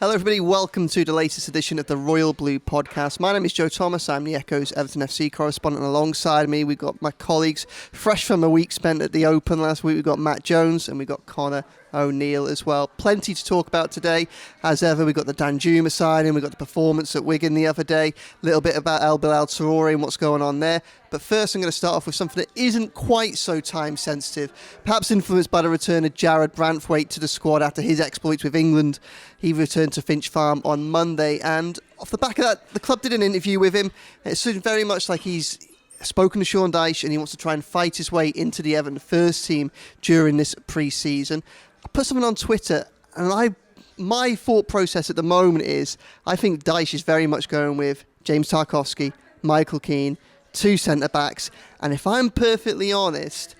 Hello everybody, welcome to the latest edition of the Royal Blue podcast. My name is Joe Thomas, I'm the Echo's Everton FC correspondent. Alongside me we've got my colleagues fresh from a week spent at the Open last week. We've got Matt Jones and we've got Connor O'Neill as well. Plenty to talk about today. As ever, we've got the Danjuma signing, we've got the performance at Wigan the other day, a little bit about Bilal Touré and what's going on there. But first I'm going to start off with something that isn't quite so time sensitive, perhaps influenced by the return of Jared Braithwaite to the squad after his exploits with England. He returned to Finch Farm on Monday, and off the back of that, the club did an interview with him. It seemed very much like he's spoken to Sean Dyche and he wants to try and fight his way into the Everton first team during this pre-season. I put something on Twitter, and my thought process at the moment is I think Dyche is very much going with James Tarkowski, Micheal Keane, two centre-backs, and if I'm perfectly honest,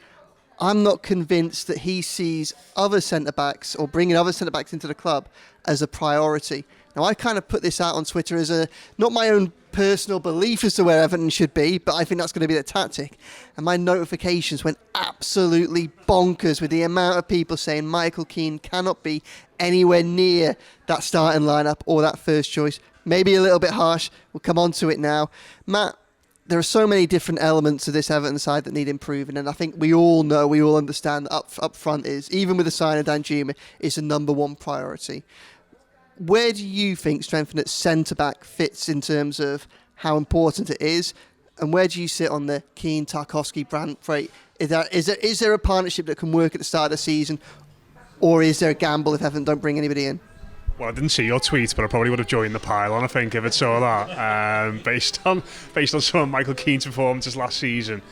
I'm not convinced that he sees other centre-backs or bringing other centre-backs into the club as a priority. Now, I kind of put this out on Twitter as not my own personal belief as to where Everton should be, but I think that's going to be the tactic. And my notifications went absolutely bonkers with the amount of people saying Micheal Keane cannot be anywhere near that starting lineup or that first choice. Maybe a little bit harsh. We'll come on to it now. Matt, there are so many different elements of this Everton side that need improving, and I think we all know, we all understand that up front is, even with the sign of Danjuma, is the number one priority. Where do you think strengthening at centre-back fits in terms of how important it is? And where do you sit on the Keane, Tarkowski, Braithwaite? Is there a partnership that can work at the start of the season? Or is there a gamble if Everton don't bring anybody in? Well, I didn't see your tweets, but I probably would have joined the pile on, I think, if it saw that, based on some of Micheal Keane's performances last season.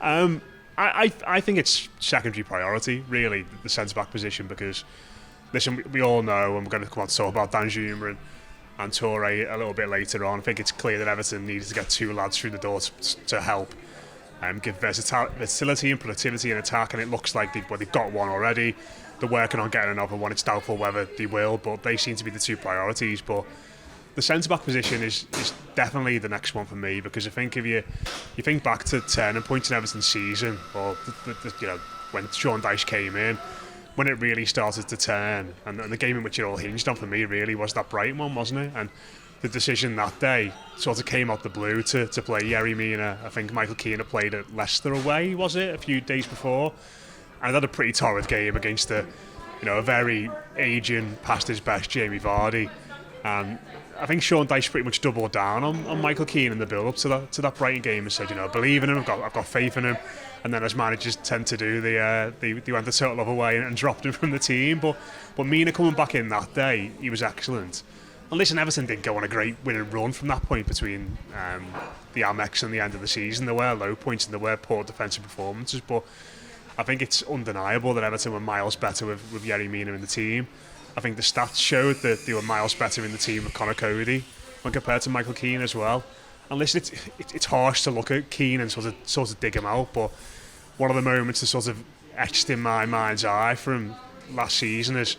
I think it's secondary priority, really, the centre-back position, because listen, we all know, and we're going to come on to talk about Danjuma and Touré a little bit later on. I think it's clear that Everton needed to get two lads through the door to help give versatility and productivity in attack, and it looks like they've got one already. They're working on getting another one. It's doubtful whether they will, but they seem to be the two priorities. But the centre-back position is definitely the next one for me, because I think if you think back to turning points in Everton's season, or when Sean Dyche came in, when it really started to turn, and the game in which it all hinged on for me really was that Brighton one, wasn't it? And the decision that day sort of came out the blue to play Yerry Mina. I think Micheal Keane had played at Leicester away, was it, a few days before, and had a pretty torrid game against a very aging, past his best Jamie Vardy. And I think Sean Dyche pretty much doubled down on Micheal Keane in the build-up to that Brighton game and said, I believe in him, I've got faith in him. And then, as managers tend to do, they went the total other way and dropped him from the team. But Mina coming back in that day, he was excellent. And listen, Everton didn't go on a great winning run from that point between the Amex and the end of the season. There were low points and there were poor defensive performances, but I think it's undeniable that Everton were miles better with Yerry Mina in the team. I think the stats showed that they were miles better in the team with Conor Cody when compared to Micheal Keane as well. And listen, it's harsh to look at Keane and sort of dig him out, but one of the moments that sort of etched in my mind's eye from last season is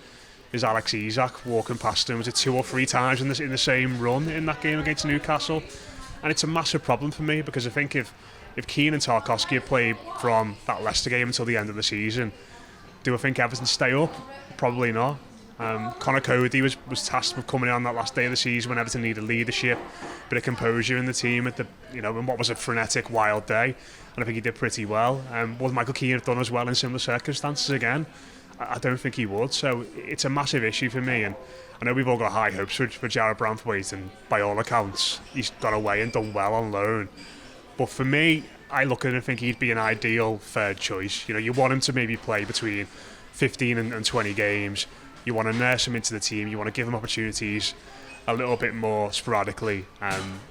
Alex Isak walking past him. Was it 2 or 3 times in the same run in that game against Newcastle? And it's a massive problem for me, because I think if Keane and Tarkowski had played from that Leicester game until the end of the season, do I think Everton stay up? Probably not. Conor Cody was tasked with coming in on that last day of the season when Everton needed leadership, bit of composure in the team in what was a frenetic, wild day, and I think he did pretty well. Would Micheal Keane have done as well in similar circumstances again? I don't think he would. So it's a massive issue for me, and I know we've all got high hopes for Jared Braithwaite, and by all accounts he's got away and done well on loan. But for me, I look at him and think he'd be an ideal third choice. You want him to maybe play between 15 and 20 games. You want to nurse him into the team. You want to give him opportunities a little bit more sporadically.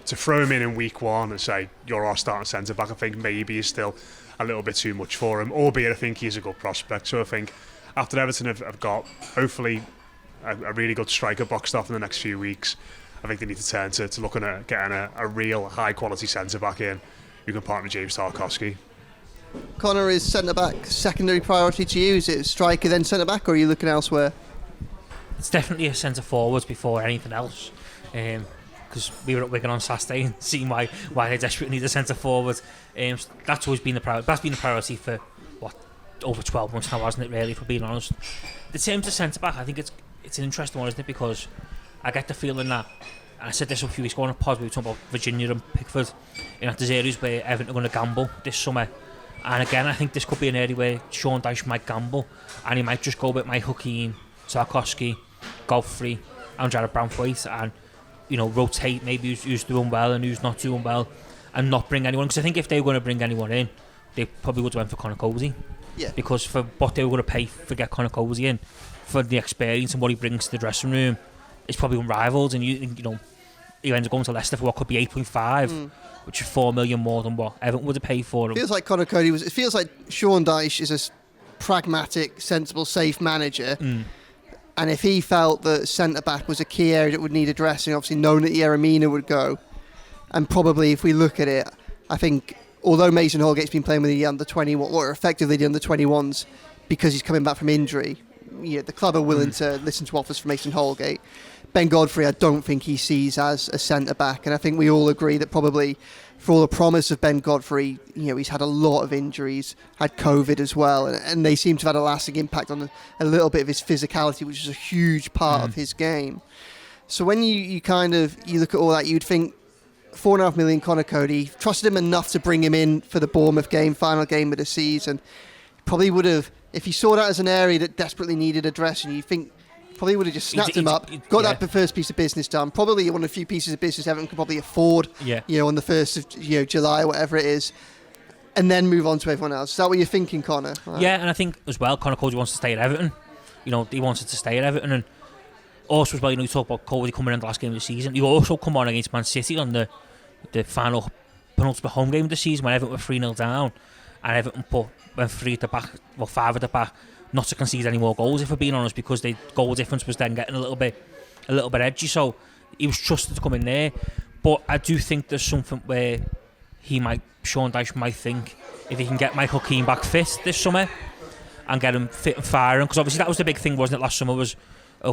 To throw him in week one and say, you're our starting centre-back, I think maybe is still a little bit too much for him, albeit I think he's a good prospect. So I think after Everton have got, hopefully, a really good striker boxed off in the next few weeks, I think they need to turn to looking at getting a real high-quality centre-back in who can partner James Tarkowski. Connor, is centre-back secondary priority to you? Is it striker then centre-back, or are you looking elsewhere? It's definitely a centre forward before anything else, because we were at Wigan on Saturday and seeing why they desperately need a centre forward. That's always been the priority. That's been the priority for over 12 months now, hasn't it? Really, for being honest. In terms of centre back, I think it's an interesting one, isn't it? Because I get the feeling that, and I said this a few weeks ago on a pod, we were talking about Virginia and Pickford, there's areas where Everton are going to gamble this summer. And again, I think this could be an area where Sean Dyche might gamble, and he might just go with Micheal Keane, Tarkowski, Godfrey, and Jared Braithwaite, and rotate maybe who's doing well and who's not doing well, and not bring anyone. Because I think if they were going to bring anyone in, they probably would have went for Connor Cosey. Yeah. Because for what they were going to pay for get Connor Cosey in, for the experience and what he brings to the dressing room, it's probably unrivaled. And he ends up going to Leicester for what could be 8.5, which is 4 million more than what Everton would have paid for him. Feels like Connor Cody was. It feels like Sean Dyche is a pragmatic, sensible, safe manager. And if he felt that centre back was a key area that would need addressing, obviously known that Yeremina would go, and probably if we look at it, I think although Mason Holgate's been playing with the under 21, or effectively the under 21s, because he's coming back from injury, the club are willing to listen to offers from Mason Holgate. Ben Godfrey, I don't think he sees as a centre back, and I think we all agree that probably for all the promise of Ben Godfrey, he's had a lot of injuries, had COVID as well, and they seem to have had a lasting impact on a little bit of his physicality, which is a huge part of his game. So when you look at all that, you'd think 4.5 million Connor Cody, trusted him enough to bring him in for the Bournemouth game, final game of the season. Probably would have, if he saw that as an area that desperately needed addressing, you think probably would have just snapped him up, got that first piece of business done. Probably one of the few pieces of business Everton could probably afford, on the 1st of July, whatever it is, and then move on to everyone else. Is that what you're thinking, Connor? Right. Yeah, and I think as well, Connor Cody wants to stay at Everton. He wanted to stay at Everton, and also as well, you talk about Cody coming in the last game of the season. You also come on against Man City on the final penultimate home game of the season when Everton were 3-0 down, and Everton went 3 at the back, 5 at the back, not to concede any more goals, if we're being honest, because the goal difference was then getting a little bit edgy. So he was trusted to come in there. But I do think there's something where Sean Dyche might think if he can get Micheal Keane back fit this summer and get him fit and firing, because obviously that was the big thing, wasn't it, last summer, was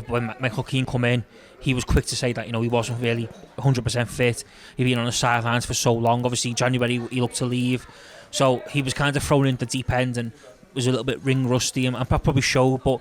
when Micheal Keane come in, he was quick to say that he wasn't really 100% fit. He'd been on the sidelines for so long. Obviously January he looked to leave, so he was kind of thrown into the deep end and was a little bit ring rusty and probably showed. But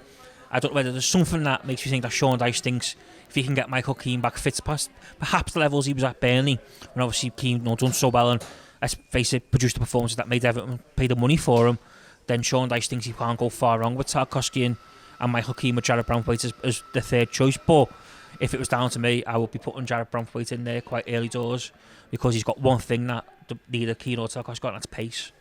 I don't know whether there's something that makes you think that Sean Dyche thinks if he can get Micheal Keane back fit past perhaps the levels he was at Burnley, when obviously Keane done so well and, let's face it, produced the performances that made Everton pay the money for him, then Sean Dyche thinks he can't go far wrong with Tarkowski and Micheal Keane with Jared Braithwaite as the third choice. But if it was down to me, I would be putting Jared Braithwaite in there quite early doors, because he's got one thing that neither Keane or Tarkowski got, and that's pace.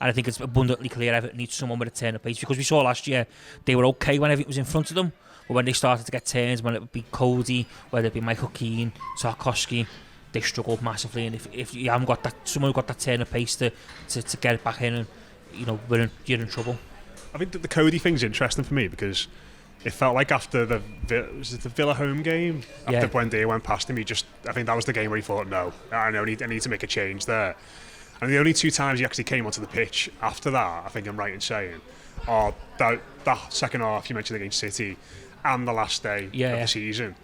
And I think it's abundantly clear Everton needs someone with a turn of pace, because we saw last year they were okay when everything was in front of them, but when they started to get turns, when it would be Cody, whether it be Micheal Keane, Tarkowski, they struggled massively. And if you haven't got that, someone who got that turn of pace to get it back in, and you're in trouble. I think that the Cody thing's interesting for me, because it felt like after the Villa home game, after Buendia went past him, I think that was the game where he thought, no, I need to make a change there. And the only 2 times he actually came onto the pitch after that, I think I'm right in saying, are that second half you mentioned against City and the last day of the season,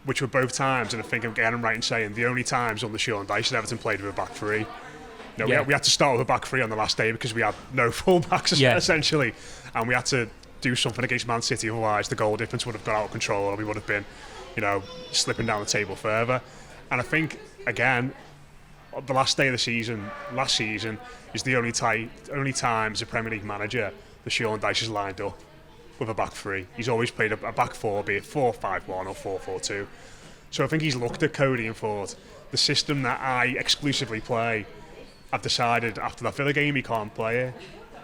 which were both times, and I think again I'm right in saying, the only times on the Sean Dyche that Everton played with a back three. We had to start with a back three on the last day because we had no full-backs essentially, and we had to do something against Man City, otherwise the goal difference would have got out of control and we would have been, slipping down the table further. And I think, again, the last day of the season, last season, is the only time as a Premier League manager that Sean Dyche has lined up with a back three. He's always played a back four, be it 4-5-1 or 4-4-2. So I think he's looked at Cody and thought, the system that I exclusively play, I've decided after that Villa game he can't play it.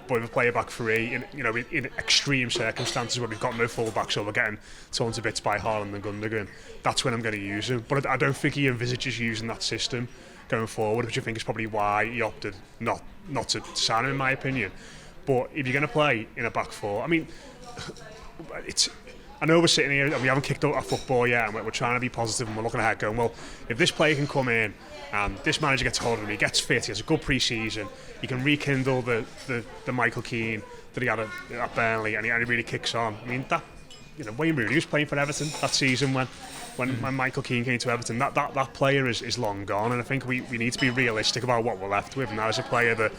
But if I play a back three in extreme circumstances where we've got no full-backs or we're getting torn to bits by Haaland and Gundogan, that's when I'm going to use him. But I don't think he envisages using that system going forward, which I think is probably why he opted not to sign him, in my opinion. But if you're going to play in a back four, I mean, I know we're sitting here and we haven't kicked out our football yet, and we're trying to be positive and we're looking ahead going, well, if this player can come in and this manager gets hold of him, he gets fit, he has a good pre-season, he can rekindle the Micheal Keane that he had at Burnley, and he really kicks on. I mean, that, Wayne Rooney was playing for Everton that season when Micheal Keane came to Everton. That player is long gone, and I think we need to be realistic about what we're left with. And that is a player that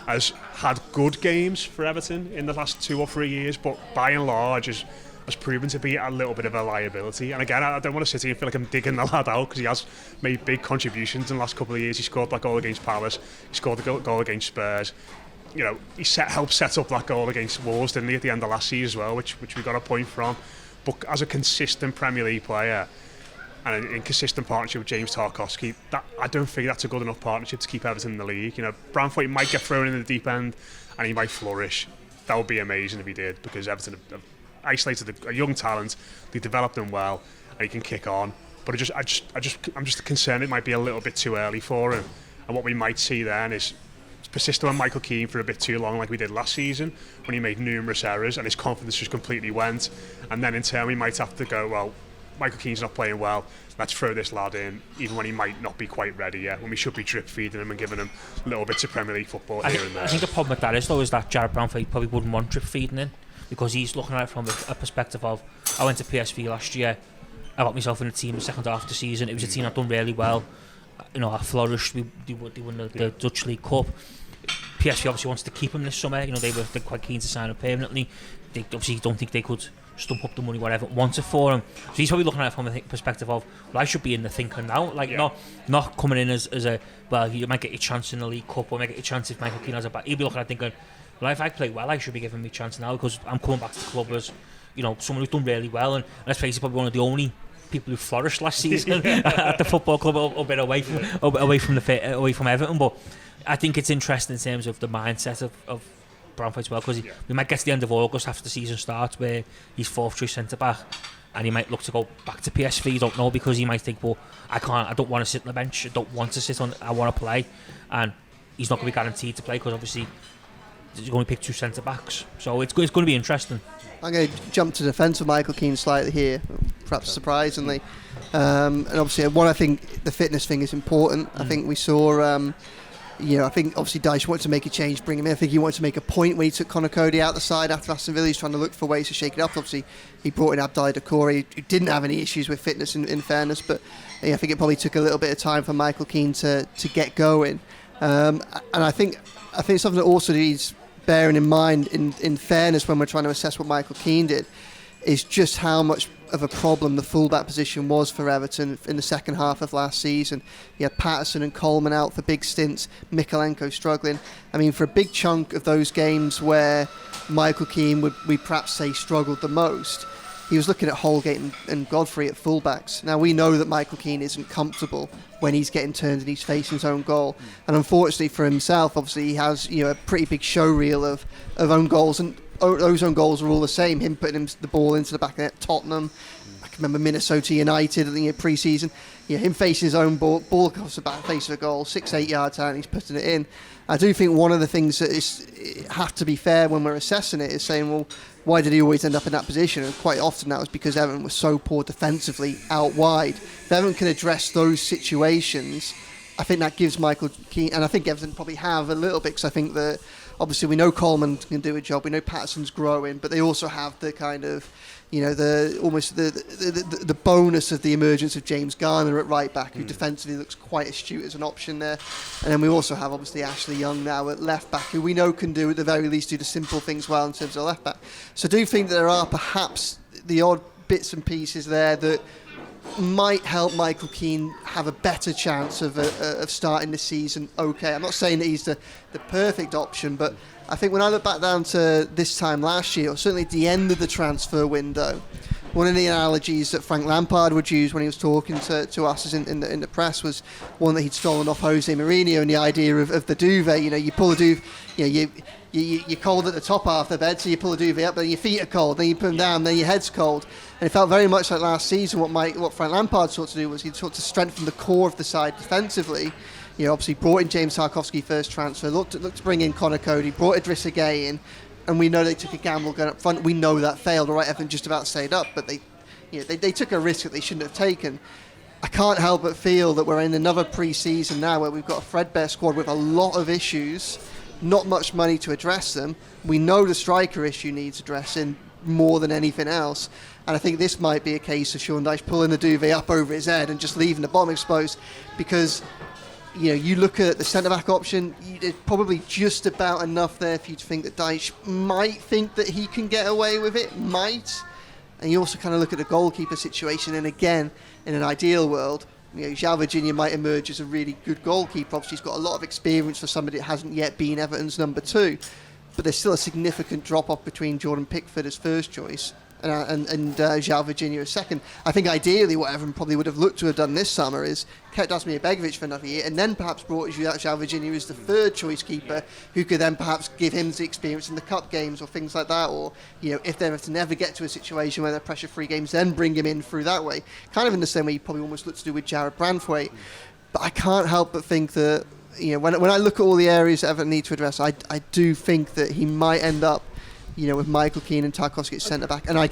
has had good games for Everton in the last 2 or 3 years, but by and large has has proven to be a little bit of a liability. And again, I don't want to sit here and feel like I'm digging the lad out, because he has made big contributions in the last couple of years. He scored that goal against Palace, he scored the goal against Spurs. You know, he helped set up that goal against Wolves, didn't he, at the end of last season as well, which we got a point from. But as a consistent Premier League player and an inconsistent partnership with James Tarkowski, that I don't think that's a good enough partnership to keep Everton in the league. You know, Braithwaite might get thrown in the deep end and he might flourish. That would be amazing if he did, because Everton have isolated a young talent, they developed him well, and he can kick on. But I'm just concerned it might be a little bit too early for him. And what we might see then is persistent on Micheal Keane for a bit too long, like we did last season, when he made numerous errors and his confidence just completely went. And then in turn we might have to go, well, Micheal Keane's not playing well, let's throw this lad in, even when he might not be quite ready yet, when we should be drip feeding him and giving him little bits of Premier League football here and there. I think the problem with that is, though, is that Jared Braithwaite probably wouldn't want drip feeding in, because he's looking at it from a perspective of, I went to PSV last year, I got myself in the team the second half of the season, it was a team that done really well, you know, I flourished, they won the Dutch League Cup. PSV obviously wants to keep him this summer, you know, they're quite keen to sign him permanently. They obviously don't think they could stump up the money whatever wanted for him, so he's probably looking at it from a perspective of, well, I should be in the thinker now, like not coming in as a, well, you might get your chance in the League Cup, or might get your chance if Micheal Keane has a back. He'll be looking at thinking, well, if I play well, I should be giving me a chance now, because I'm coming back to the club as, you know, someone who's done really well, and let's face it, probably one of the only people who flourished last season at the football club, a bit away from Everton. But I think it's interesting in terms of the mindset of Braithwaite as well, because we might get to the end of August after the season starts where he's fourth choice centre back, and he might look to go back to PSV. Don't know, because he might think, well, I don't want to sit on the bench, I don't want to sit on, I want to play, and he's not going to be guaranteed to play, because obviously he's going to pick two centre backs, so it's going to be interesting. I'm going to jump to defence with Micheal Keane slightly here, perhaps surprisingly. And obviously, I think the fitness thing is important. I think we saw, I think obviously Dyche wanted to make a change, bring him in. I think he wanted to make a point when he took Conor Cody out the side after Aston Villa. He's trying to look for ways to shake it up. Obviously, he brought in Bilal Touré, who didn't have any issues with fitness, in fairness. But I think it probably took a little bit of time for Micheal Keane to get going. And I think something that also needs bearing in mind, in fairness, when we're trying to assess what Micheal Keane did, is just how much of a problem the fullback position was for Everton in the second half of last season. You had Patterson and Coleman out for big stints, Mikalenko struggling. I mean, for a big chunk of those games where Micheal Keane we perhaps say struggled the most, he was looking at Holgate and Godfrey at fullbacks. Now, we know that Micheal Keane isn't comfortable when he's getting turned and he's facing his own goal. And unfortunately for himself, obviously, he has a pretty big show reel of own goals. And those own goals are all the same. Him putting the ball into the back of the net, Tottenham. I can remember Minnesota United in the pre-season. Him facing his own ball across the back face of a goal, 6-8 yards out, and he's putting it in. I do think one of the things that have to be fair when we're assessing it is saying, well, why did he always end up in that position? And quite often that was because Everton was so poor defensively out wide. If Everton can address those situations, I think that gives Micheal Keane, and I think Everton probably have a little bit, because I think that obviously we know Coleman can do a job, we know Patterson's growing, but they also have the kind of, the bonus of the emergence of James Garner at right back, who defensively looks quite astute as an option there. And then we also have obviously Ashley Young now at left back, who we know can do, at the very least, do the simple things well in terms of left back. So I do think that there are perhaps the odd bits and pieces there that might help Micheal Keane have a better chance of starting the season okay. I'm not saying that he's the perfect option, but I think when I look back down to this time last year, or certainly at the end of the transfer window, one of the analogies that Frank Lampard would use when he was talking to us in the press was one that he'd stolen off Jose Mourinho, and the idea of the duvet. You pull a duvet, you're cold at the top half of the bed, so you pull a duvet up, then your feet are cold, then you put them down, then your head's cold. And it felt very much like last season what Frank Lampard sought to do was he sought to strengthen the core of the side defensively. Obviously brought in James Tarkowski first transfer, looked to bring in Conor Cody, brought Idrissa Gueye in, and we know they took a gamble going up front. We know that failed. All right, Everton just about stayed up, but they took a risk that they shouldn't have taken. I can't help but feel that we're in another pre-season now where we've got a threadbare squad with a lot of issues, not much money to address them. We know the striker issue needs addressing more than anything else, and I think this might be a case of Sean Dyche pulling the duvet up over his head and just leaving the bottom exposed, because you look at the centre-back option, there's probably just about enough there for you to think that Dyche might think that he can get away with it, And you also kind of look at the goalkeeper situation, and again, in an ideal world, João Virginia might emerge as a really good goalkeeper. Obviously, he's got a lot of experience for somebody that hasn't yet been Everton's number 2. But there's still a significant drop-off between Jordan Pickford as first choice and João Virginia as second. I think ideally what Everton probably would have looked to have done this summer is kept Asmir Begovic for another year and then perhaps brought João Virginia as the third choice keeper, who could then perhaps give him the experience in the cup games or things like that, or if they were to never get to a situation where they're pressure-free games, then bring him in through that way. Kind of in the same way you probably almost look to do with Jared Braithwaite. But I can't help but think that when I look at all the areas that Everton need to address, I do think that he might end up with Micheal Keane and Tarkowski at centre back, and I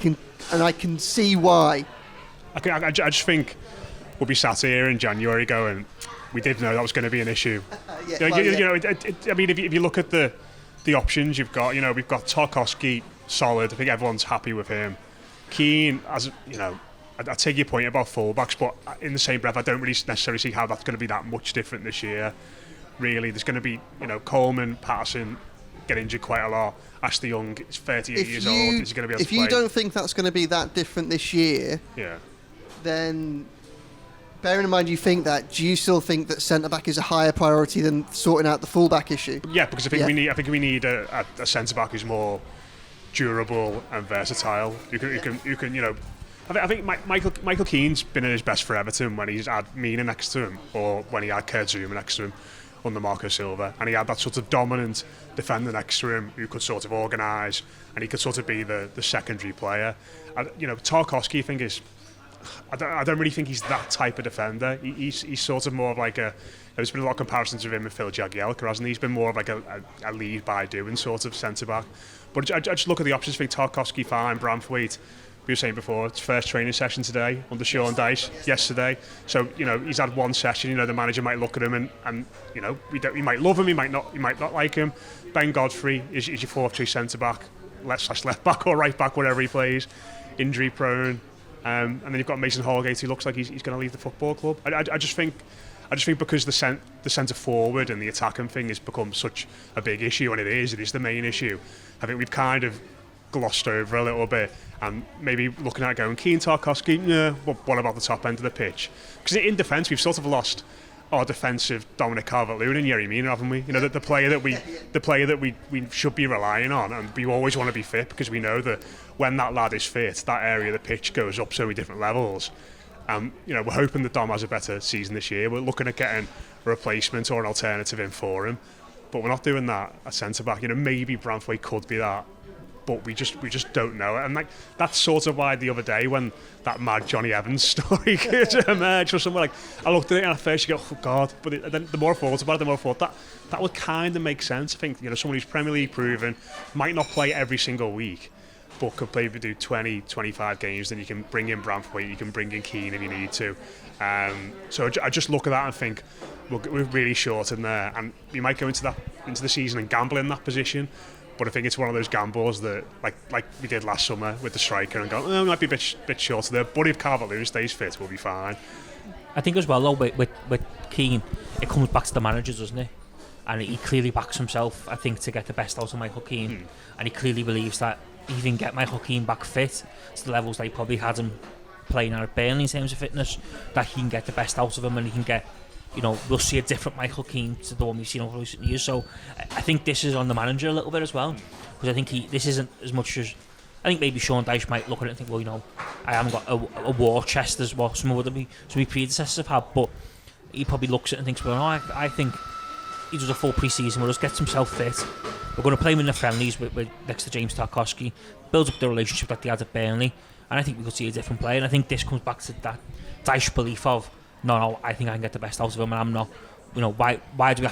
can see why. I just think we'll be sat here in January going, we did know that was going to be an issue. I mean, if you look at the options you've got, we've got Tarkowski solid. I think everyone's happy with him. Keane, I take your point about fullbacks, but in the same breath, I don't really necessarily see how that's going to be that much different this year. Really, there's going to be Coleman, Patterson get injured quite a lot. Ashley Young is 38 years old. Is he going to be able to play? If you don't think that's going to be that different this year, then bearing in mind you think that, do you still think that centre back is a higher priority than sorting out the full back issue? Yeah, because I think we need a centre back who's more durable and versatile. You can I think Micheal Keane's been at his best for Everton when he's had Mina next to him, or when he had Kurt Zouma next to him under Marco Silva, and he had that sort of dominant defender next to him who could sort of organise, and he could sort of be the secondary player. Tarkowski, I think, is I don't really think he's that type of defender. He's sort of more of like there's been a lot of comparisons of him with Phil Jagielka, hasn't he? He's been more of like a lead by doing sort of centre back. But I just look at the options. I think Tarkowski fine, Braithwaite. We were saying before, it's first training session today under Sean Dyche yesterday. So he's had one session. The manager might look at him and he might love him, he might not like him. Ben Godfrey is your fourth choice centre back, left back or right back, wherever he plays, injury prone. And then you've got Mason Holgate, who looks like he's going to leave the football club. I just think because the centre forward and the attacking thing has become such a big issue, and it is the main issue. I think we've kind of glossed over a little bit, and maybe looking at going Keane, Tarkowski, what about the top end of the pitch? Because in defence we've sort of lost our defensive Dominic Calvert-Lewin and Yerry Mina, haven't we? The player that we should be relying on, and we always want to be fit, because we know that when that lad is fit, that area of the pitch goes up so many different levels. We're hoping that Dom has a better season this year. We're looking at getting a replacement or an alternative in for him, but we're not doing that at centre back. Maybe Braithwaite could be that, but we just don't know. And that's sort of why the other day when that mad Johnny Evans story emerged or something, I looked at it and at first you go, oh God, but then the more I thought about it, the more I thought that would kind of make sense. I think someone who's Premier League proven, might not play every single week, but could maybe do 20, 25 games, then you can bring in Braithwaite, you can bring in Keane if you need to. So I just look at that and think we're really short in there, and we might go into the season and gamble in that position. But I think it's one of those gambles that, like we did last summer with the striker, and go, we might be a bit short there. But if Calvert-Lewin stays fit, we'll be fine. I think as well, though, with Keane, it comes back to the managers, doesn't it? And he clearly backs himself, I think, to get the best out of Micheal Keane. And he clearly believes that he can get Micheal Keane back fit to the levels that he probably had him playing at Burnley in terms of fitness, that he can get the best out of him, and he can get, we'll see a different Micheal Keane to the one we've seen over recent years. So I think this is on the manager a little bit as well, because I think this isn't as much as, I think maybe Sean Dyche might look at it and think, well, I haven't got a war chest as what some of my predecessors have had, but he probably looks at it and thinks, well, no, I think he does a full pre-season, we'll just get himself fit, we're going to play him in the friendlies with next to James Tarkowski, builds up the relationship that they had at Burnley, and I think we could see a different player. And I think this comes back to that Dyche belief of, no, I think I can get the best out of him, and I'm not, why do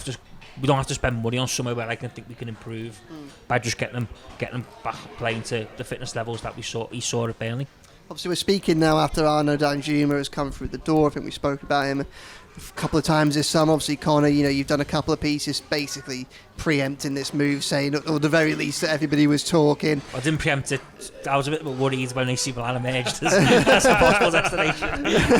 we don't have to spend money on somewhere where I think we can improve by just getting them back playing to the fitness levels that he saw at Burnley. Obviously, we're speaking now after Arnaut Danjuma has come through the door. I think we spoke about him a couple of times this summer. Obviously, Connor, you've done a couple of pieces basically preempting this move, saying at the very least that everybody was talking. I didn't preempt it. I was a bit worried when they see Bilal emerged as a possible destination.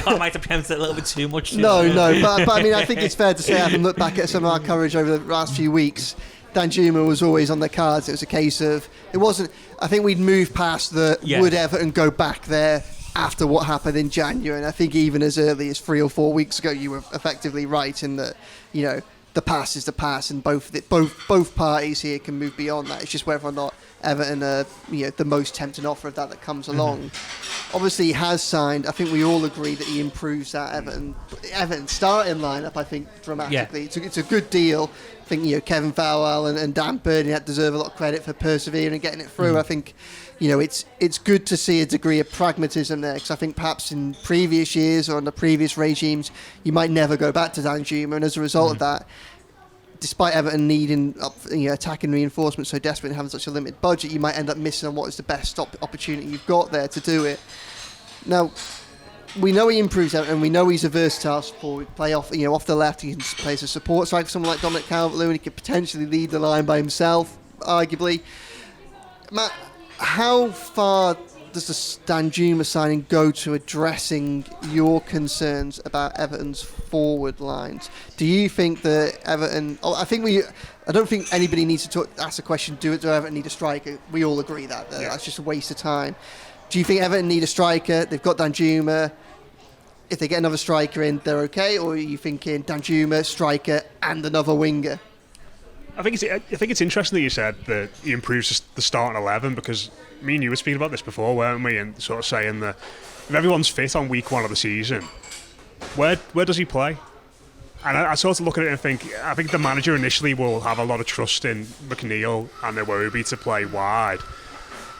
I might have preempted it a little bit too much. No, but I mean, I think it's fair to say, having looked back at some of our coverage over the last few weeks, Danjuma was always on the cards. It was a case of, it wasn't, I think we'd moved past the would Everton go back there after what happened in January. And I think even as early as 3 or 4 weeks ago, you were effectively right in that, you know, the past is the past, and both parties here can move beyond that. It's just whether or not Everton are, you know, the most tempting offer of that comes along. Obviously, he has signed. I think we all agree that he improves that Everton starting lineup, I think, dramatically. Yeah. It's a good deal. I think, you know, Kevin Farwell and Dan Burnett deserve a lot of credit for persevering and getting it through. I think, you know, it's good to see a degree of pragmatism there, because I think perhaps in previous years or in the previous regimes, you might never go back to Danjuma, and as a result of that, despite Everton needing attacking reinforcements so desperately and having such a limited budget, you might end up missing on what is the best opportunity you've got there to do it. Now, we know he improves Everton, and we know he's a versatile forward. Play off the left, he can play as a support striker for someone like Dominic Calvert-Lewin. He could potentially lead the line by himself, arguably. Matt, how far does the Danjuma signing go to addressing your concerns about Everton's forward lines? Do you think that Everton... I don't think anybody needs to ask the question, do Everton need a striker? We all agree that. That's just a waste of time. Do you think Everton need a striker? They've got Danjuma. If they get another striker in, they're okay? Or are you thinking Danjuma, striker, and another winger? I think it's interesting that you said that he improves the starting 11, because me and you were speaking about this before, weren't we? And sort of saying that if everyone's fit on week 1 of the season, where does he play? And I sort of look at it and think, I think the manager initially will have a lot of trust in McNeil and Iwobi to play wide.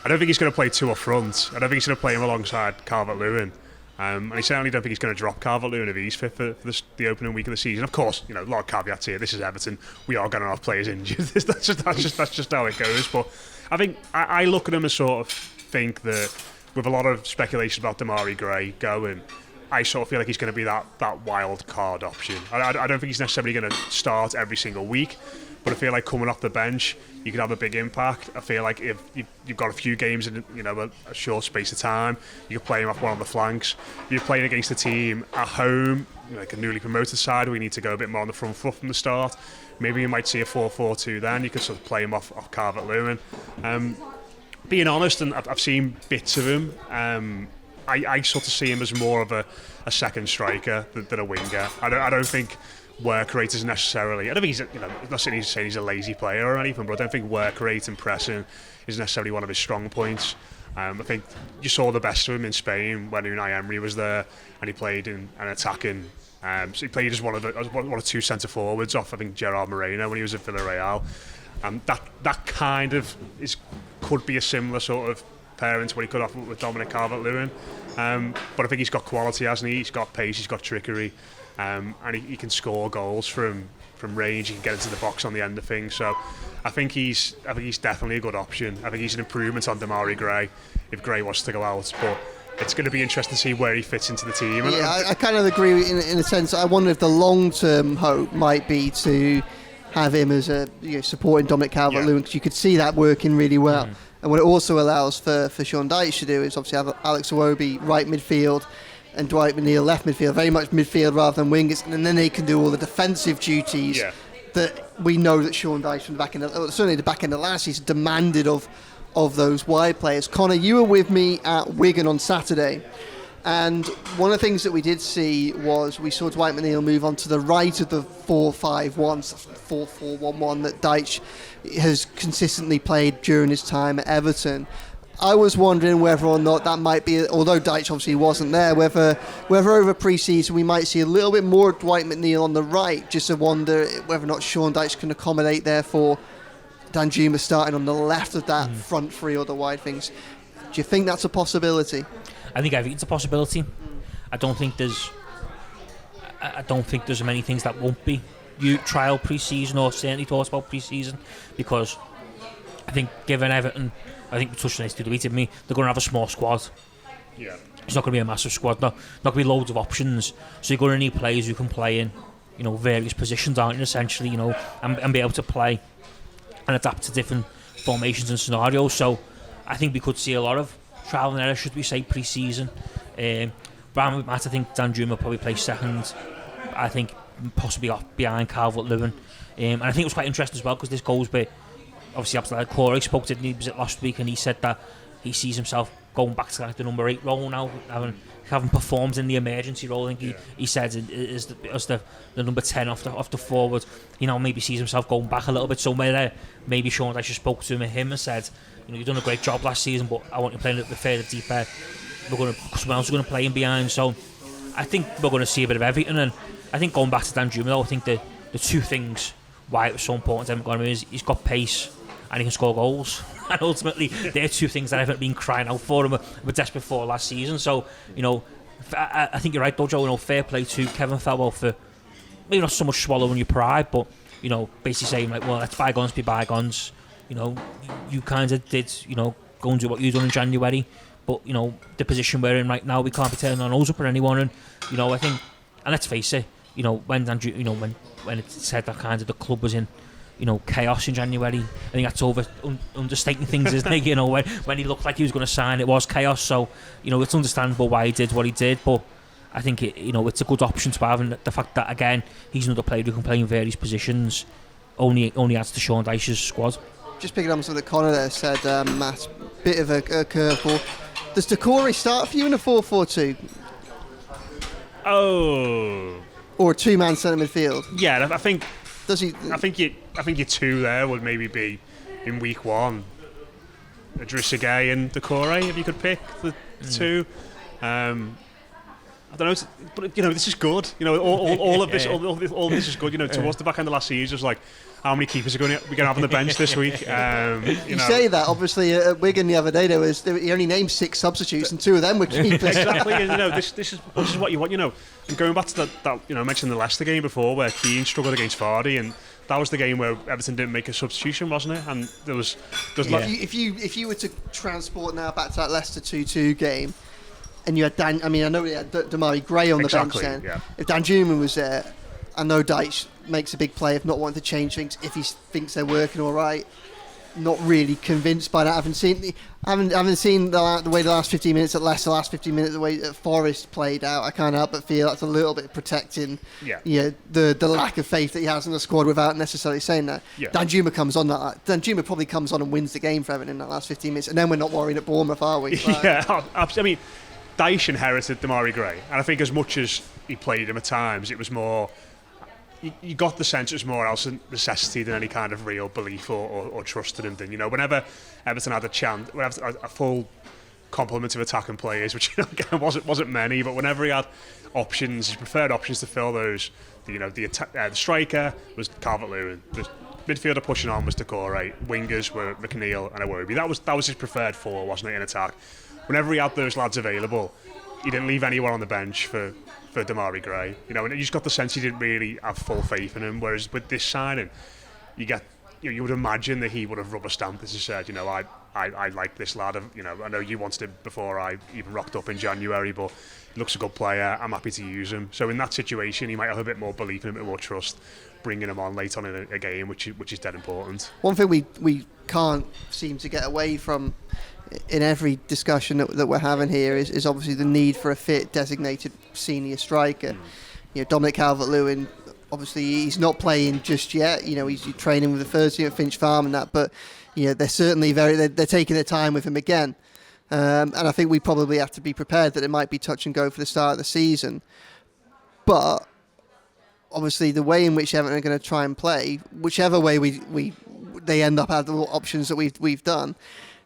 I don't think he's going to play 2 up front. I don't think he's going to play him alongside Calvert-Lewin. And I certainly don't think he's going to drop Calvert-Lewin if he's fit for the opening week of the season. Of course, you know, a lot of caveats here. This is Everton. We are going to have players injured. that's just how it goes. But I think I look at him and sort of think that with a lot of speculation about Demarai Gray going, I sort of feel like he's going to be that wild card option. I don't think he's necessarily going to start every single week, but I feel like coming off the bench, you could have a big impact. I feel like if you've got a few games in, you know, a short space of time, you could play him off one of the flanks. If you're playing against a team at home, like a newly promoted side, we need to go a bit more on the front foot from the start. Maybe you might see a 4-4-2 then. You could sort of play him off Calvert-Lewin. Being honest, and I've seen bits of him, I sort of see him as more of a second striker than a winger. I don't think work rate is necessarily... I don't think he's... You know, I'm not saying he's a lazy player or anything, but I don't think work rate and pressing is necessarily one of his strong points. I think you saw the best of him in Spain when Unai Emery was there, and he played in an attacking... so he played as one of 2 centre forwards off, I think, Gerard Moreno when he was at Villarreal. That kind of could be a similar sort of pairing to what he could offer with Dominic Calvert-Lewin. But I think he's got quality, hasn't he? He's got pace, he's got trickery, and he can score goals from range. He can get into the box on the end of things. So I think he's definitely a good option. I think he's an improvement on Demarai Gray if Gray was to go out. But it's going to be interesting to see where he fits into the team. Yeah, I kind of agree in a sense. I wonder if the long-term hope might be to have him as a supporting Dominic Calvert-Lewin, because you could see that working really well. And what it also allows for Sean Dyche to do is obviously have Alex Iwobi right midfield and Dwight McNeil left midfield, very much midfield rather than wingers, and then they can do all the defensive duties that we know that Sean Dyche from certainly the back end of last season demanded of those wide players. Connor, you were with me at Wigan on Saturday, and one of the things that we did see was we saw Dwight McNeil move on to the right of the 4-5-1, 4-4-1-1 that Dyche has consistently played during his time at Everton. I was wondering whether or not that might be, although Dyche obviously wasn't there, whether over pre-season we might see a little bit more Dwight McNeil on the right, just to wonder whether or not Sean Dyche can accommodate, therefore, Danjuma starting on the left of that front three or the wide things. Do you think that's a possibility? I think it's a possibility. I don't think there's many things that won't be trial pre-season or certainly thoughts about pre-season, because I think given Everton, I think we touched on this, deleted me, they're going to have a small squad. Yeah. It's not going to be a massive squad, not going to be loads of options, so you're going to need players who can play in various positions, aren't you, essentially, and be able to play and adapt to different formations and scenarios. So I think we could see a lot of trial and error, should we say, pre-season. Brown with Matt, I think Danjuma probably plays second. I think possibly off behind Calvert-Lewin. And I think it was quite interesting as well, because this goes with, obviously, Abdullah Touré spoke to him, was it last week, and he said that he sees himself going back to like the number 8 role now, having performed in the emergency role. I think he said as the number 10 off the forward, maybe sees himself going back a little bit somewhere there. Maybe Sean Dyche spoke to him and said, you've done a great job last season, but I want you playing a bit further deeper. Someone else is going to play in behind. So I think we're going to see a bit of everything. And I think going back to Danjuma, though, I think the two things why it was so important to him going is he's got pace and he can score goals. And ultimately, they're two things that I haven't been crying out for and were desperate for last season. So, I think you're right, though, Joe. Fair play to Kevin Thelwell for maybe not so much swallowing your pride, but basically saying like, well, let's bygones be bygones. You kind of did, go and do what you done in January, but the position we're in right now, we can't be turning our nose up at anyone. And I think, and let's face it, when Andrew, when it said that kind of the club was in chaos in January, I think that's understating things, isn't it? When he looked like he was going to sign, it was chaos. So it's understandable why he did what he did, but I think it's a good option to have, and the fact that again he's another player who can play in various positions only adds to Sean Dyche's squad. Just picking up something that Connor there said, Matt, bit of a curveball. Does Touré start for you in a 4-4-2? Oh, or a two-man centre midfield? Yeah, I think. Does he? I think your two there would maybe be in week 1, Idrissa Gueye and Touré, if you could pick the two. I don't know, but this is good. All of this, all this is good. Towards the back end of last season, it was like, how many keepers are we're going to have on the bench this week? You say that, obviously, at Wigan the other day, he only named 6 substitutes and 2 of them were keepers. Exactly, and this is what you want. And going back to that, I mentioned the Leicester game before where Keane struggled against Vardy, and that was the game where Everton didn't make a substitution, wasn't it? And there was if you were to transport now back to that Leicester 2-2 game, and you had I know we had Damari Gray on the bench then. Yeah. If Danjuma was there, I know Dyche makes a big play of not wanting to change things if he thinks they're working all right. Not really convinced by that. I haven't seen the way the last 15 minutes at Leicester, the last 15 minutes the way that Forest played out. I can't help but feel that's a little bit protecting the lack of faith that he has in the squad without necessarily saying that. Yeah. Danjuma comes on Danjuma probably comes on and wins the game for Everton in that last 15 minutes, and then we're not worrying at Bournemouth, are we? Yeah, absolutely. Dyche inherited Damari Gray, and I think as much as he played him at times, it was more. You got the sense it was more else a necessity than any kind of real belief or trust in him. Whenever Everton had a chance, a full complement of attacking players, which again wasn't many, but whenever he had options, his preferred options to fill those, the striker was Calvert-Lewin, the midfielder pushing on was Touré, wingers were McNeil and Iwobi. That was his preferred 4, wasn't it, in attack? Whenever he had those lads available, he didn't leave anyone on the bench for Damari Gray, and you just got the sense he didn't really have full faith in him. Whereas with this signing, you would imagine that he would have rubber stamped this and said, I like this lad. I know you wanted him before I even rocked up in January, but he looks a good player. I'm happy to use him. So in that situation, he might have a bit more belief in him, a bit more trust, bringing him on late on in a game, which is dead important. One thing we can't seem to get away from in every discussion that we're having here is obviously the need for a fit designated senior striker. Dominic Calvert-Lewin, obviously he's not playing just yet. He's training with the first team at Finch Farm and that, but they're certainly they're taking their time with him again. And I think we probably have to be prepared that it might be touch and go for the start of the season. But obviously the way in which Everton are going to try and play, whichever way they end up at the options that we've done,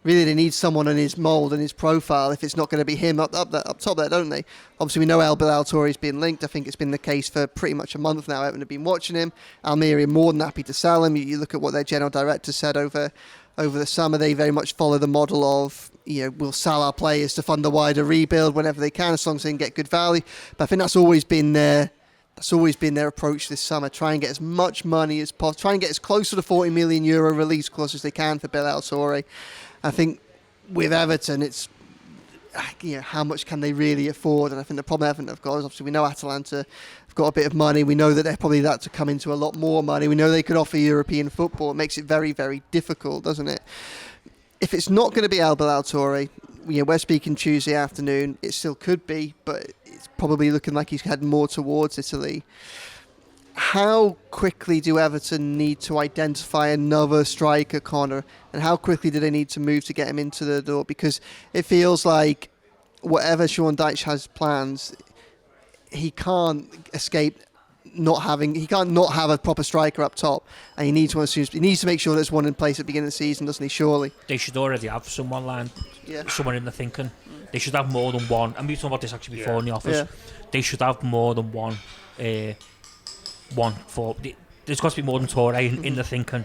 really they need someone in his mould and his profile if it's not going to be him up top there, don't they? Obviously we know Bilal Touré has been linked. I think it's been the case for pretty much a month now. Everton have been watching him. Almeria more than happy to sell him. You look at what their general director said over the summer. They very much follow the model of we'll sell our players to fund the wider rebuild whenever they can, as long as they can get good value. But I think that's always been their approach this summer. Try and get as much money as possible. Try and get as close to the €40 million release clause as they can for Bilal Touré. I think with Everton, it's how much can they really afford? And I think the problem Everton have got is obviously we know Atalanta have got a bit of money. We know that they're probably about to come into a lot more money. We know they could offer European football. It makes it very, very difficult, doesn't it? If it's not going to be Bilal Touré, we're speaking Tuesday afternoon. It still could be, but it's probably looking like he's heading more towards Italy. how quickly do Everton need to identify another striker, Connor, and how quickly do they need to move to get him into the door? Because it feels like whatever Sean Dyche has plans, he can't escape he can't not have a proper striker up top, and he needs one as soon as he needs to make sure there's one in place at the beginning of the season, doesn't he? Surely They should already have someone lined, someone in the thinking. They should have more than one. And we were talking about this actually before in the office. Yeah. They should have more than one. There's got to be more than Touré in the thinking.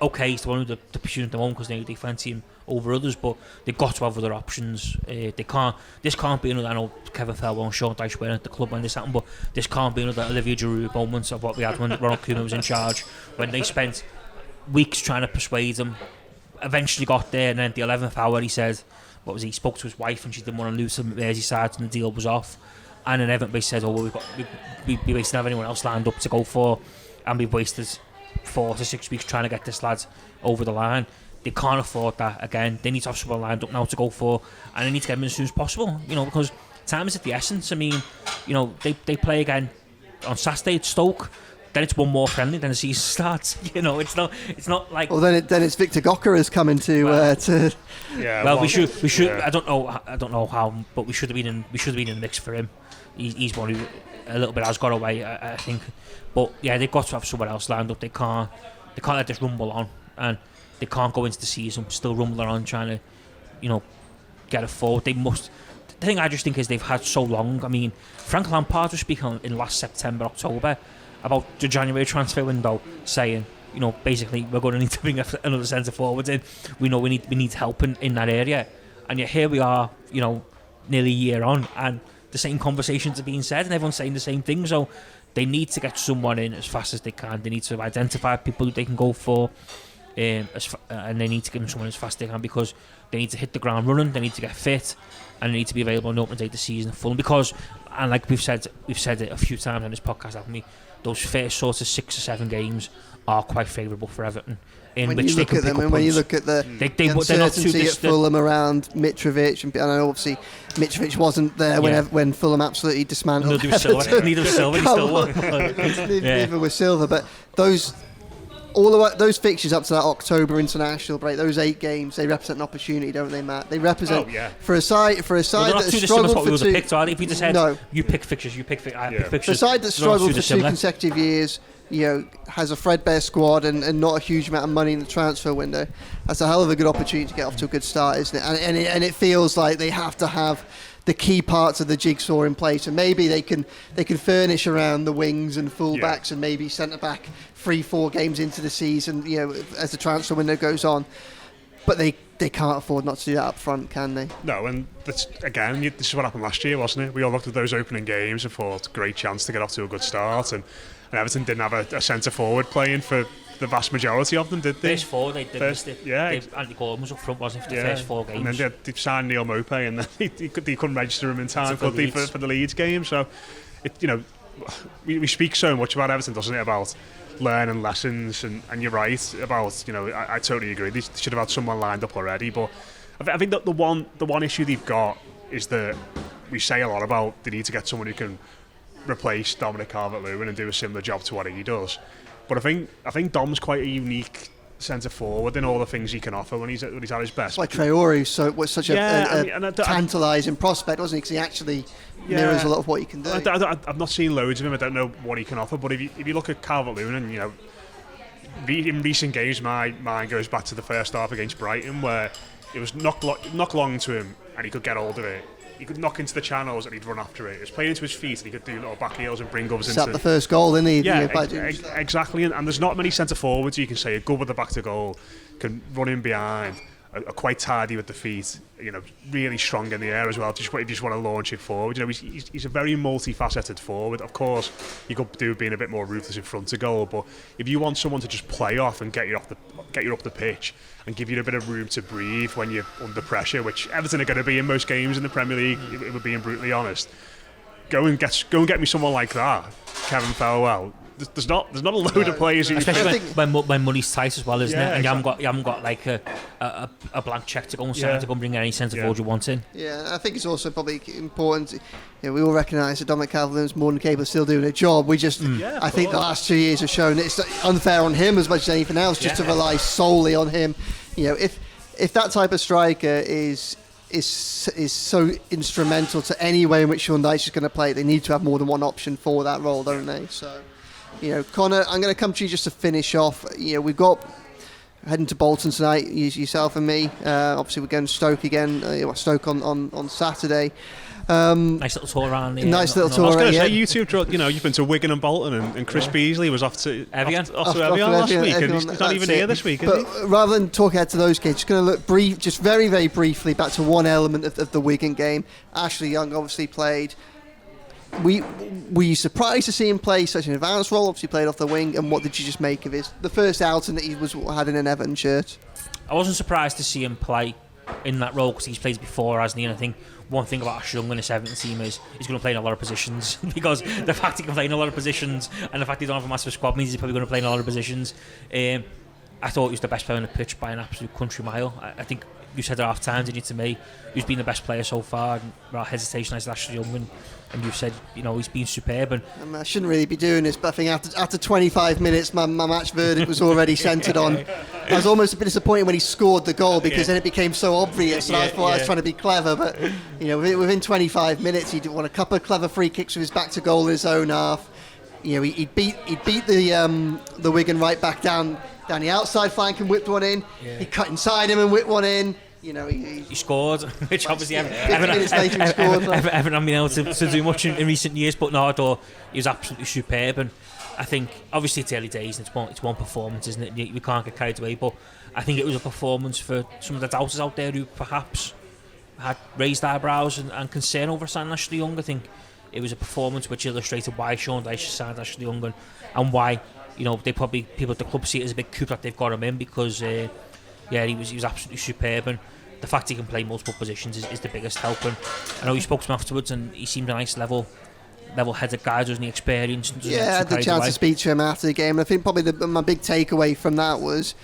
Okay, he's the one who they're pursuing at the moment because they fancy him over others, but they've got to have other options. They can't. This can't be another. I know Kevin Felwell and Sean Dyche were at the club when this happened, but this can't be another Olivier Giroud moment of what we had when Ronald Koeman was in charge, when they spent weeks trying to persuade him. Eventually got there, and then at the 11th hour he said, "What was he?" He spoke to his wife, and she didn't want to lose him at Merseyside, and the deal was off. And then Everton said, "Oh, well, we basically have anyone else lined up to go for," and we've wasted 4 to 6 weeks trying to get this lad over the line. They can't afford that again. They need to have someone lined up now to go for, and they need to get him as soon as possible. Because time is at the essence. I mean, they play again on Saturday at Stoke. Then it's one more friendly. Then the season starts. It's not like. Well, then it's Victor Gokera's coming to. Yeah. Well, we should. Yeah. I don't know how, but we should have been in the mix for him. He's one who a little bit has got away, I think. But yeah, they've got to have someone else lined up. They can't let this rumble on, and they can't go into the season still rumbling on trying to, get it forward. They must. The thing I just think is they've had so long. I mean, Frank Lampard was speaking in last September, October about the January transfer window, saying, basically we're going to need to bring another centre forward in. We know we need help in that area, and yet here we are, nearly a year on, and the same conversations are being said, and everyone's saying the same thing. So they need to get someone in as fast as they can. They need to identify people who they can go for, and they need to give them someone as fast as they can, because they need to hit the ground running. They need to get fit, and they need to be available on the open day of the season full. Because, and like we've said it a few times on this podcast, haven't we? Those first sort of 6 or 7 games are quite favourable for Everton. When you look at them, and when you look at the uncertainty at Fulham around Mitrovic, and I know obviously Mitrovic wasn't there when Fulham absolutely dismantled. Neither was Silva, he still won. Neither was Silva, but those fixtures up to that October international break, those 8 games, they represent an opportunity, don't they, Matt? They represent for a side that struggled for 2. If we just said you pick fixtures, I pick fixtures. For a side that struggled for 2 consecutive years, has a threadbare squad and not a huge amount of money in the transfer window, that's a hell of a good opportunity to get off to a good start, isn't it? And it feels like they have to have the key parts of the jigsaw in place, and maybe they can furnish around the wings and fullbacks and maybe centre back 3-4 games into the season, as the transfer window goes on. But they can't afford not to do that up front, can they? No, and this is what happened last year, wasn't it? We all looked at those opening games and thought, great chance to get off to a good start, and Everton didn't have a centre forward playing for the vast majority of them, did they? First 4, they did. Andy Gordon was up front, wasn't he, for the first 4 games? And then they signed Neil Maupay, and then they couldn't register him in time for the Leeds game. So, we speak so much about Everton, doesn't it? About learning lessons, and you're right about, I totally agree. They should have had someone lined up already. But I think that the one issue they've got is that we say a lot about they need to get someone who can replace Dominic Calvert-Lewin and do a similar job to what he does. But I think Dom's quite a unique centre forward in all the things he can offer when he's at his best. Like Traore was such a tantalising prospect, wasn't he? Because he actually mirrors a lot of what he can do. I've not seen loads of him. I don't know what he can offer. But if you look at Calvert-Lewin, and in recent games, my mind goes back to the first half against Brighton, where it was knock long to him and he could get hold of it. He could knock into the channels and he'd run after it. It was playing into his feet and he could do little back heels and bring others into... Set the first goal, didn't he? Yeah, exactly. And there's not many centre forwards you can say are good with the back to goal, can run in behind, are quite tidy with the feet, really strong in the air as well. If you just want to launch it forward, he's a very multifaceted forward. Of course, you could do being a bit more ruthless in front of goal, but if you want someone to just play off and get you up the pitch and give you a bit of room to breathe when you're under pressure, which Everton are going to be in most games in the Premier League, if we're being brutally honest, go and get me someone like that. Kevin Felwell, there's not a load of players who especially when money's tight as well, isn't it? And exactly. you haven't got like a blank check to go and sign to go and bring any centre forward you want in. Yeah, I think it's also probably important. We all recognise that Dominic Calvert-Lewin's more than capable of still doing a job. We just, I think the last 2 years have shown it's unfair on him as much as anything else, just to rely solely on him. If that type of striker is so instrumental to any way in which Sean Dyche is going to play, they need to have more than one option for that role, don't they? So, Connor, I'm going to come to you just to finish off. We've got heading to Bolton tonight, yourself and me. Obviously, we're going to Stoke again. Stoke on Saturday. Nice little tour around. Nice little tour. I was going to say, you two, you've been to Wigan and Bolton, and Chris Beasley was off to Evian last week, and he's not even here this week, is he? But rather than talk ahead to those games, just going to look just very, very briefly back to one element of the Wigan game. Ashley Young obviously played. Were you surprised to see him play such an advanced role? Obviously played off the wing, and what did you just make of the first outing that he had in an Everton shirt? I wasn't surprised to see him play in that role because he's played before, hasn't he? And I think one thing about Ashley Young in this Everton team is he's going to play in a lot of positions because the fact he can play in a lot of positions and the fact he don't have a massive squad means he's probably going to play in a lot of positions. I thought he was the best player on the pitch by an absolute country mile. I think you said at half time, didn't you, to me, who's been the best player so far, and without hesitation, I said Ashley Young, and you've said, he's been superb. And I shouldn't really be doing this, but I think after 25 minutes, my match verdict was already centred on. I was almost a bit disappointed when he scored the goal because then it became so obvious, and I thought I was trying to be clever, but within 25 minutes, he'd won a couple of clever free kicks with his back to goal in his own half. He beat the Wigan right back down the outside flank and whipped one in. He cut inside him and whipped one in. He scored, which obviously Everton haven't been able to do much in recent years, but no, I thought he was absolutely superb. And I think obviously it's early days and it's one performance, isn't it? We can't get carried away, but I think it was a performance for some of the doubters out there who perhaps had raised eyebrows and concern over signing Ashley Young. I think it was a performance which illustrated why Sean Dyche signed Ashley Young and why they probably, people at the club see it as a big coup that they've got him in because he was absolutely superb, and the fact he can play multiple positions is the biggest help. And I know he spoke to him afterwards and he seemed a nice level-headed guy, wasn't he? Experienced. I had the chance to speak to him after the game, and I think probably my big takeaway from that was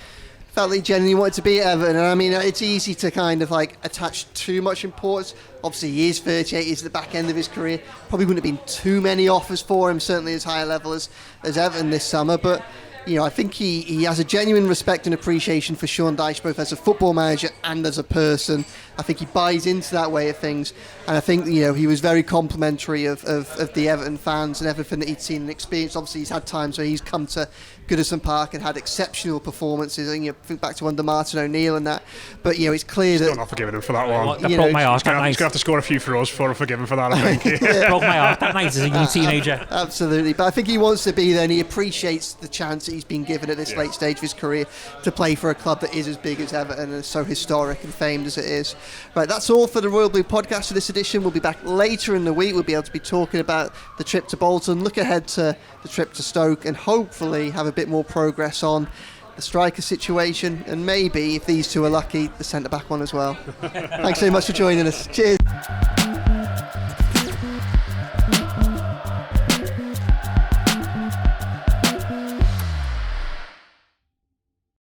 felt that he genuinely wanted to be at Everton. And I mean, it's easy to kind of attach too much importance. Obviously, he is 38, he's at the back end of his career. Probably wouldn't have been too many offers for him, certainly as high a level as Everton this summer. But I think he has a genuine respect and appreciation for Sean Dyche, both as a football manager and as a person. I think he buys into that way of things, and I think he was very complimentary of the Everton fans and everything that he'd seen and experienced. Obviously, he's had times where he's come to Goodison Park and had exceptional performances. And think back to under Martin O'Neill and that. But it's clear that I'm not forgiving him for that one. That broke my heart. He's going to have to score a few for us before I'm forgiven for that, I think. Broke my heart that night as a young teenager. Absolutely, but I think he wants to be there, and he appreciates the chance that he's been given at this late stage of his career to play for a club that is as big as Everton and so historic and famed as it is. Right, that's all for the Royal Blue podcast for this edition. We'll be back later in the week. We'll be able to be talking about the trip to Bolton, look ahead to the trip to Stoke, and hopefully have a bit more progress on the striker situation, and maybe, if these two are lucky, the centre-back one as well. Thanks so much for joining us. Cheers.